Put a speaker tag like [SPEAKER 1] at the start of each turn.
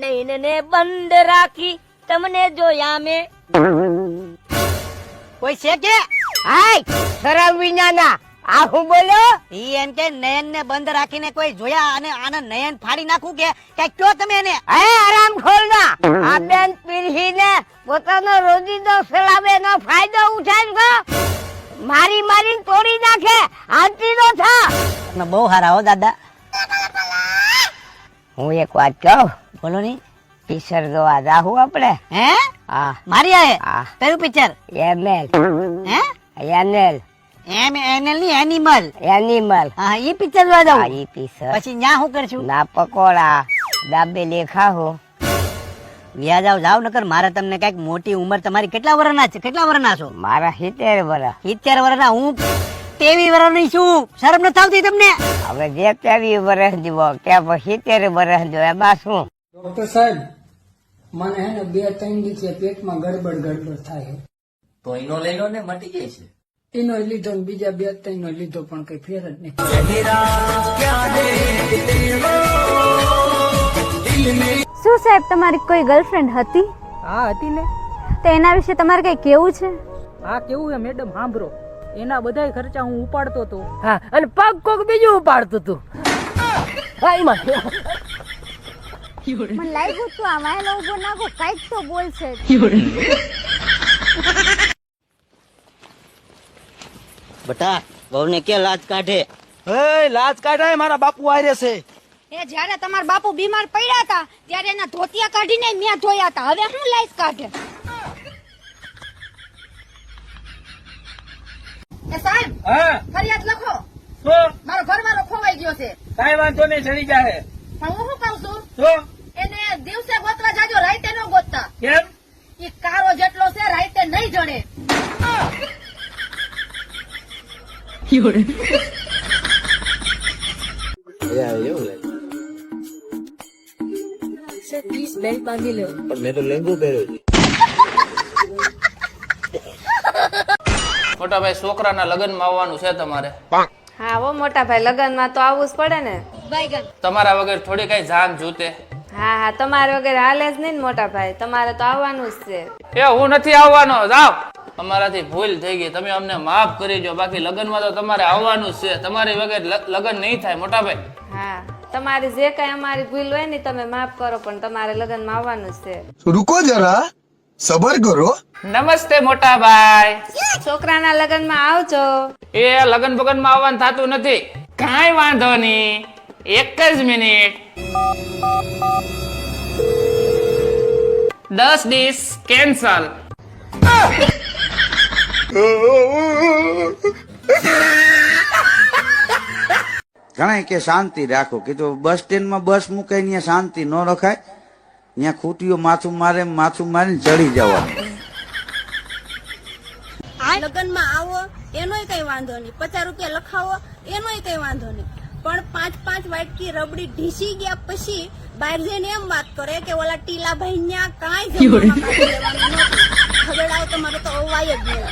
[SPEAKER 1] નયનને બંધ રાખી તમને જોયા મેં.
[SPEAKER 2] કોઈ છે કે
[SPEAKER 1] હાય શરમ વિનાના આ હું બોલો?
[SPEAKER 2] ઈ એમ કે નયન ને બંધ રાખીને કોઈ જોયા અને આના નયન ફાડી નાખું કે કઈ કયો તમે એને?
[SPEAKER 1] હે આરામ ખોલના. આ બેન પીરહીને પોતાનો રોજીદો સલાવે નો ફાયદો ઉઠાડો. મારી મારીને તોડી નાખે. આંટી નો થા.
[SPEAKER 2] તમે બહુ હારા હો દાદા.
[SPEAKER 1] હું એક વાત કહું.
[SPEAKER 2] બોલો ની.
[SPEAKER 1] પિક્ચર જોવા જાહું આપણે?
[SPEAKER 2] હે
[SPEAKER 1] હા
[SPEAKER 2] મારી આએ
[SPEAKER 1] હા.
[SPEAKER 2] કયું પિક્ચર?
[SPEAKER 1] એનેલ
[SPEAKER 2] હે
[SPEAKER 1] એનેલ
[SPEAKER 2] એનિમલ ની એનિમલ.
[SPEAKER 1] એનિમલ.
[SPEAKER 2] હા ઈ પિક્ચર જોવા જાવ.
[SPEAKER 1] આ ઈ પિક્ચર
[SPEAKER 2] પછી ન્યા શું કરશું?
[SPEAKER 1] ના પકોડા દાબેલી ખાહો.
[SPEAKER 2] વ્યા જાવ જાવ નકર મારે તમને કઈક મોટી ઉંમર તમારી કેટલા વર્ષના છે? કેટલા વર્ષના છો?
[SPEAKER 1] મારા 70 વર્ષ.
[SPEAKER 2] 70 વર્ષના. હું 23 વર્ષની છું. શરમ નથી આવતી તમને?
[SPEAKER 1] હવે જે 23 વર્ષ જીવો કે 70 વર્ષ જો એમાં શું?
[SPEAKER 3] ડોક્ટર સાહેબ મને હે ને 2-3 દિવસે પેટમાં ગડબડ થાય.
[SPEAKER 4] તો એનો લઈ લો ને મટી જાય છે.
[SPEAKER 3] એનો લીધો ને બીજા 2-3 નો લીધો પણ કઈ ફેર જ નહીં.
[SPEAKER 5] શું સાહેબ તમારી કોઈ ગર્લફ્રેન્ડ હતી?
[SPEAKER 6] હા હતી ને.
[SPEAKER 5] તો એના વિશે તમારે કઈ કેવું છે?
[SPEAKER 6] હા કેવું હે મેડમ સાંભળો. એના બધાય ખર્ચા હું ઉપાડતો હતો.
[SPEAKER 1] હા અને પગ કોક બીજું ઉપાડતું તું.
[SPEAKER 5] મને લાગ્યું તું આ વાયલો ઉભો નાખો કઈક તો બોલશે.
[SPEAKER 2] બટા વહુને કે લાજ કાઢે.
[SPEAKER 7] લાજ કાઢાય મારા બાપુ આરે છે.
[SPEAKER 5] એ જ્યારે તમારા બાપુ બીમાર પડ્યા હતા ત્યારે એના ધોતિયા કાઢીને મેં ધોયા હતા. હવે શું લાઈસ કાઢે? એ સાહેબ
[SPEAKER 7] હા
[SPEAKER 5] ફરિયાદ લખો.
[SPEAKER 7] શું?
[SPEAKER 5] મારો ઘરવાળો ખોવાઈ ગયો છે.
[SPEAKER 7] કાઈ વાંધો નહીં, ચડી જાહે.
[SPEAKER 5] પણ હું શું કહું છું
[SPEAKER 7] શું?
[SPEAKER 5] એને દિવસે ગોતવા જાજો, રાઈતે ન ગોતતા.
[SPEAKER 7] કેમ?
[SPEAKER 5] ઈ કારો જેટલો છે રાઈતે નહીં જણે.
[SPEAKER 4] પણ મેં તો લેંગો પહેર્યો છે.
[SPEAKER 8] મોટા ભાઈ છોકરાના લગ્નમાં આવવાનું છે તમારે.
[SPEAKER 9] હા હો મોટા ભાઈ લગ્નમાં તો આવવું જ પડે ને.
[SPEAKER 8] તમારા વગર થોડી કઈ જાન જૂતે.
[SPEAKER 9] હા હા તમારે વગર હાલે જ નહીં ને મોટા ભાઈ. તમારે તો આવવાનું જ છે.
[SPEAKER 8] એ હું નથી આવવાનો, જાઓ. અમારાથી ભૂલ થઈ ગઈ, તમે અમને માફ કરી દો. બાકી લગ્નમાં તો તમારે આવવાનું જ છે. તમારી વગર લગ્ન નહીં થાય મોટા ભાઈ.
[SPEAKER 9] હા તમારી જે કઈ અમારી ભૂલ હોય ને તમે માફ કરો, પણ તમારે લગ્નમાં આવવાનું જ છે.
[SPEAKER 10] रुको जरा सबर करो.
[SPEAKER 8] નમસ્તે મોટા ભાઈ.
[SPEAKER 9] છોકરાના લગ્નમાં આવજો.
[SPEAKER 8] એ લગ્ન બગનમાં આવવાનું થતું નથી. કાંઈ વાંધો નહીં, એક જ મિનિટ. 10 dish cancel.
[SPEAKER 11] ઘણા કે શાંતિ રાખો, કીધું બસ સ્ટેન્ડ માં બસ મુકાય ત્યાં શાંતિ ન રખાય. ત્યાં ખૂટીઓ માથું મારીને ચડી જવાનું.
[SPEAKER 5] લગ્નમાં આવો એનોય કઈ વાંધો નહીં, 50 રૂપિયા લખાવો એનોય કઈ વાંધો નહીં, પણ 5 વાટકી રબડી ઢીસી ગયા પછી બહાર જઈને એમ વાત કરે કે ઓલા ટીલાભાઈ ન્યા કાંઈ જમવામાં લેવાનું નહોતું. ખબર આવે તમારે તો અવાય જ નહીં.